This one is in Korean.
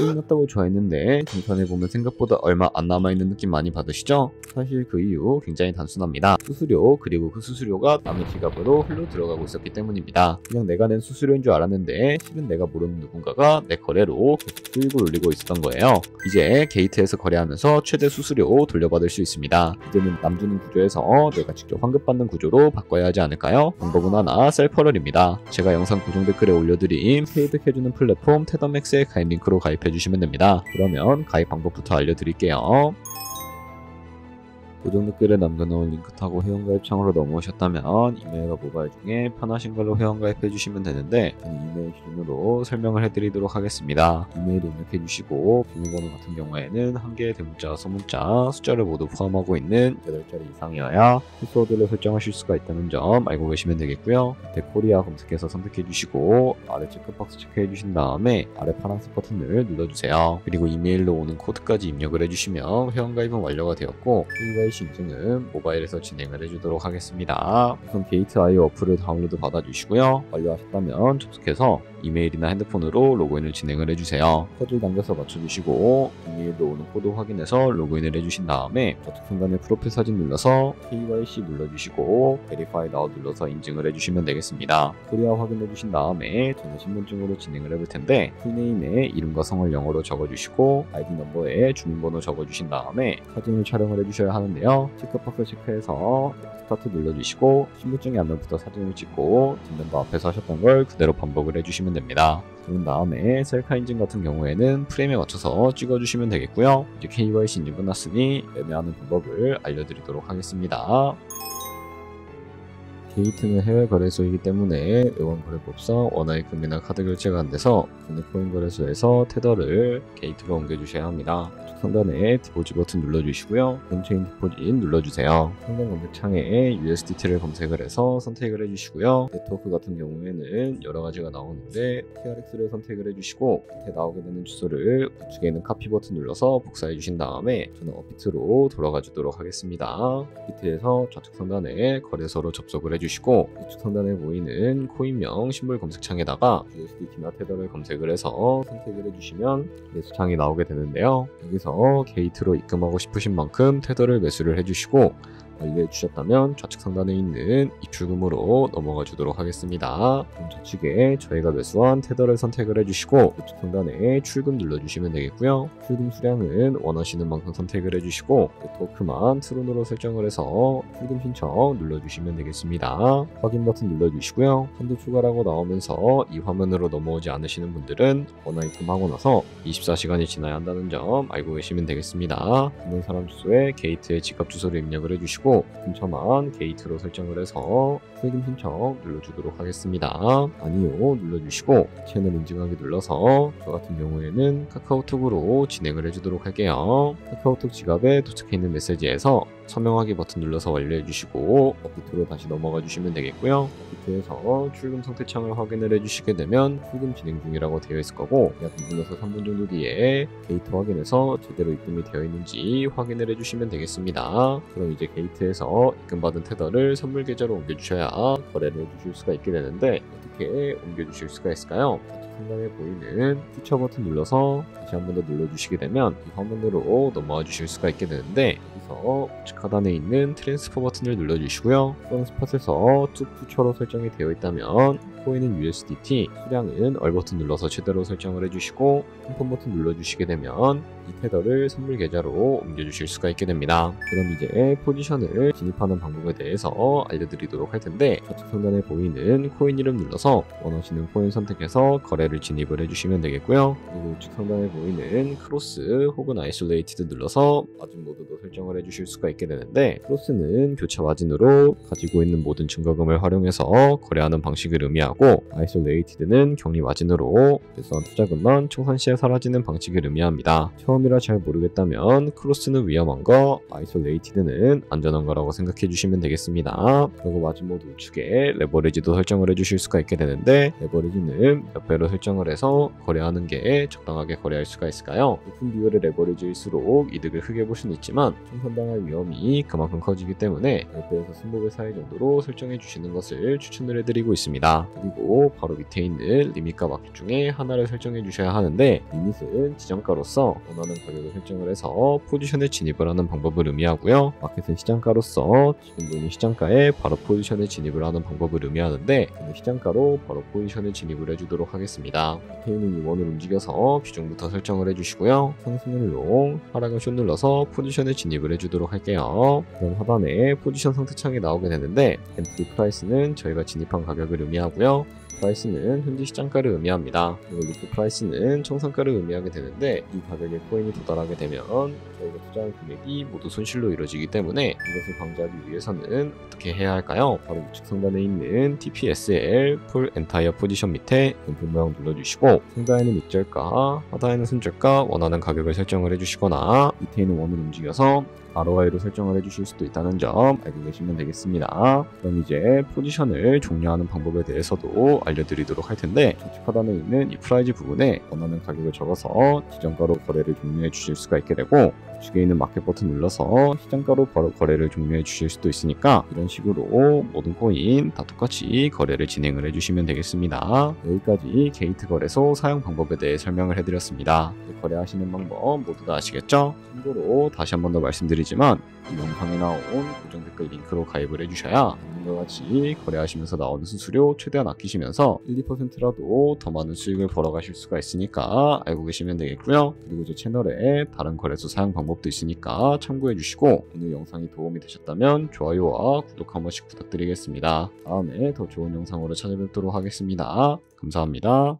끝났다고 좋아했는데 정산해보면 생각보다 얼마 안 남아있는 느낌 많이 받으시죠? 사실 그 이유 굉장히 단순합니다. 수수료, 그리고 그 수수료가 남의 지갑으로 흘러 들어가고 있었기 때문입니다. 그냥 내가 낸 수수료인 줄 알았는데 실은 내가 모르는 누군가가 내 거래로 계속 수익을 올리고 있었던 거예요. 이제 게이트에서 거래하면서 최대 수수료 돌려받을 수 있습니다. 이제는 남 주는 구조에서 내가 직접 환급받는 구조로 바꿔야 하지 않을까요? 방법은 하나, 셀퍼럴입니다. 제가 영상 고정 댓글에 올려드린 페이득해주는 플랫폼 테더맥스의 가입 링크로 가입해주시면 됩니다. 그러면 가입 방법부터 알려드릴게요. 고정 댓글에 남겨놓은 링크 타고 회원가입 창으로 넘어오셨다면 이메일과 모바일 중에 편하신 걸로 회원가입해주시면 되는데 저는 이메일 기준으로 설명을 해드리도록 하겠습니다. 이메일 입력해주시고 비밀번호 같은 경우에는 한 개의 대문자, 소문자, 숫자를 모두 포함하고 있는 8자리 이상이어야 패스워드를 설정하실 수가 있다는 점 알고 계시면 되겠고요. 밑에 코리아 검색해서 선택해주시고 아래 체크박스 체크해주신 다음에 아래 파란색 버튼을 눌러주세요. 그리고 이메일로 오는 코드까지 입력을 해주시면 회원가입은 완료가 되었고 KYC 인증은 모바일에서 진행을 해주도록 하겠습니다. 우선 게이트.io 어플을 다운로드 받아주시고요. 완료하셨다면 접속해서 이메일이나 핸드폰으로 로그인을 진행을 해주세요. 코드를 남겨서 맞춰주시고 이메일로 오는 코드 확인해서 로그인을 해주신 다음에 좌측 상단에 프로필 사진 눌러서 KYC 눌러주시고 Verify Now 눌러서 인증을 해주시면 되겠습니다. 코리아 확인해주신 다음에 저는 신분증으로 진행을 해볼 텐데 풀네임에 이름과 성을 영어로 적어주시고 ID 넘버에 주민번호 적어주신 다음에 사진을 촬영을 해주셔야 하는데요. 체크박스 체크해서 스타트 눌러주시고 신분증의 앞면부터 사진을 찍고 뒷면도 앞에서 하셨던 걸 그대로 반복을 해주시면 됩니다. 그런 다음에 셀카 인증 같은 경우에는 프레임에 맞춰서 찍어주시면 되겠고요. 이제 KYC 인증 끝났으니 매매하는 방법을 알려드리도록 하겠습니다. 게이트는 해외 거래소이기 때문에 외환거래법상 원화의 금리나 카드 결제가 안 돼서 국내 코인 거래소에서 테더를 게이트로 옮겨주셔야 합니다. 상단에 디포짓 버튼 눌러주시고요. 온체인 디포짓 눌러주세요. 상단 검색창에 USDT를 검색을 해서 선택을 해주시고요. 네트워크 같은 경우에는 여러 가지가 나오는데 TRX를 선택을 해주시고 밑에 나오게 되는 주소를 우측에 있는 카피 버튼 눌러서 복사해 주신 다음에 저는 업비트로 돌아가 주도록 하겠습니다. 업비트에서 좌측 상단에 거래소로 접속을 해주시고 우측 상단에 보이는 코인명 심볼 검색창에다가 USDT나 테더를 검색을 해서 선택을 해주시면 매수창이 나오게 되는데요. 여기서 게이트로 입금하고 싶으신 만큼 테더를 매수를 해주시고 완료해 주셨다면 좌측 상단에 있는 입출금으로 넘어가 주도록 하겠습니다. 그럼 좌측에 저희가 매수한 테더를 선택을 해주시고 우측 상단에 출금 눌러주시면 되겠고요. 출금 수량은 원하시는 만큼 선택을 해주시고 네트워크만 트론으로 설정을 해서 출금 신청 눌러주시면 되겠습니다. 확인 버튼 눌러주시고요. 한도 추가라고 나오면서 이 화면으로 넘어오지 않으시는 분들은 원화 입금하고 나서 24시간이 지나야 한다는 점 알고 계시면 되겠습니다. 있는 사람 주소에 게이트의 지갑 주소를 입력을 해주시고 근처만 게이트로 설정을 해서 출금 신청 눌러주도록 하겠습니다. 아니요 눌러주시고 채널 인증하기 눌러서 저 같은 경우에는 카카오톡으로 진행을 해주도록 할게요. 카카오톡 지갑에 도착해 있는 메시지에서 서명하기 버튼 눌러서 완료해 주시고 업비트로 다시 넘어가 주시면 되겠고요. 업비트에서 출금 상태 창을 확인을 해주시게 되면 출금 진행 중이라고 되어 있을 거고 약 2분에서 3분 정도 뒤에 게이트 확인해서 제대로 입금이 되어 있는지 확인을 해주시면 되겠습니다. 그럼 이제 게이트에서 입금받은 테더를 선물 계좌로 옮겨주셔야 거래를 해주실 수가 있게 되는데 어떻게 옮겨주실 수가 있을까요? 상단에 보이는 퓨처 버튼 눌러서 다시 한 번 더 눌러주시게 되면 이 화면으로 넘어와 주실 수가 있게 되는데 여기서 우측 하단에 있는 트랜스퍼 버튼을 눌러주시고요. 스팟에서 투 퓨처로 설정이 되어 있다면 코인은 USDT, 수량은 얼 버튼 눌러서 최대로 설정을 해주시고 컨펌 버튼 눌러주시게 되면 이 테더를 선물 계좌로 옮겨주실 수가 있게 됩니다. 그럼 이제 포지션을 진입하는 방법에 대해서 알려드리도록 할 텐데 좌측 상단에 보이는 코인 이름 눌러서 원하시는 코인 선택해서 거래를 진입을 해주시면 되겠고요. 그리고 우측 상단에 보이는 크로스 혹은 아이솔레이티드 눌러서 마진 모드도 설정을 해주실 수가 있게 되는데 크로스는 교차 마진으로 가지고 있는 모든 증거금을 활용해서 거래하는 방식을 의미하고 아이솔레이티드는 격리 마진으로 매수한 투자금만 청산 시에 사라지는 방식을 의미합니다. 처음이라 잘 모르겠다면 크로스는 위험한 거, 아이솔레이티드는 안전한 거라고 생각해 주시면 되겠습니다. 그리고 마진 모드 우측에 레버리지도 설정을 해주실 수가 있게 되는데 레버리지는 몇 배로 설정을 해서 거래하는 게 적당하게 거래할 수가 있을까요? 높은 비율의 레버리지일수록 이득을 크게 볼 수는 있지만 청산당할 위험이 그만큼 커지기 때문에 10배에서 20배 사이 정도로 설정해 주시는 것을 추천을 해드리고 있습니다. 그리고 바로 밑에 있는 리밋과 마켓 중에 하나를 설정해 주셔야 하는데, 리밋은 지정가로서 원하는 가격을 설정을 해서 포지션에 진입을 하는 방법을 의미하고요. 마켓은 시장가로서 지금 보이는 시장가에 바로 포지션에 진입을 하는 방법을 의미하는데, 저는 시장가로 바로 포지션에 진입을 해주도록 하겠습니다. 밑에 있는 이 원을 움직여서 규정부터 설정을 해주시고요. 상승을 롱, 하락을 숏 눌러서 포지션에 진입을 해주도록 할게요. 그럼 하단에 포지션 상태창이 나오게 되는데, 엔트리 프라이스는 저희가 진입한 가격을 의미하고요. 프라이스는 현재 시장가를 의미합니다. 그리고 리프 프라이스는 청산가를 의미하게 되는데, 이 가격에 코인이 도달하게 되면 저희가 투자한 금액이 모두 손실로 이루어지기 때문에 이것을 방지하기 위해서는 어떻게 해야 할까요? 바로 우측 상단에 있는 TPSL 풀 엔타이어 포지션 밑에 연필 모양 눌러주시고, 상단에는 익절가, 하단에는 손절가 원하는 가격을 설정을 해주시거나, 밑에 있는 원을 움직여서 ROI로 설정을 해주실 수도 있다는 점 알고 계시면 되겠습니다. 그럼 이제 포지션을 종료하는 방법에 대해서도 알려드리도록 할 텐데, 좌측 하단에 있는 이 프라이즈 부분에 원하는 가격을 적어서 지정가로 거래를 종료해 주실 수가 있게 되고, 우측에 있는 마켓 버튼 눌러서 시장가로 바로 거래를 종료해 주실 수도 있으니까, 이런 식으로 모든 코인 다 똑같이 거래를 진행을 해주시면 되겠습니다. 여기까지 게이트 거래소 사용 방법에 대해 설명을 해드렸습니다. 거래하시는 방법 모두 다 아시겠죠? 참고로 다시 한 번 더 말씀드리지만, 이 영상에 나온 고정 댓글 링크로 가입을 해주셔야 오늘과 같이 거래하시면서 나오는 수수료 최대한 아끼시면서 1, 2%라도 더 많은 수익을 벌어가실 수가 있으니까 알고 계시면 되겠고요. 그리고 제 채널에 다른 거래소 사용 방법도 있으니까 참고해 주시고, 오늘 영상이 도움이 되셨다면 좋아요와 구독 한 번씩 부탁드리겠습니다. 다음에 더 좋은 영상으로 찾아뵙도록 하겠습니다. 감사합니다.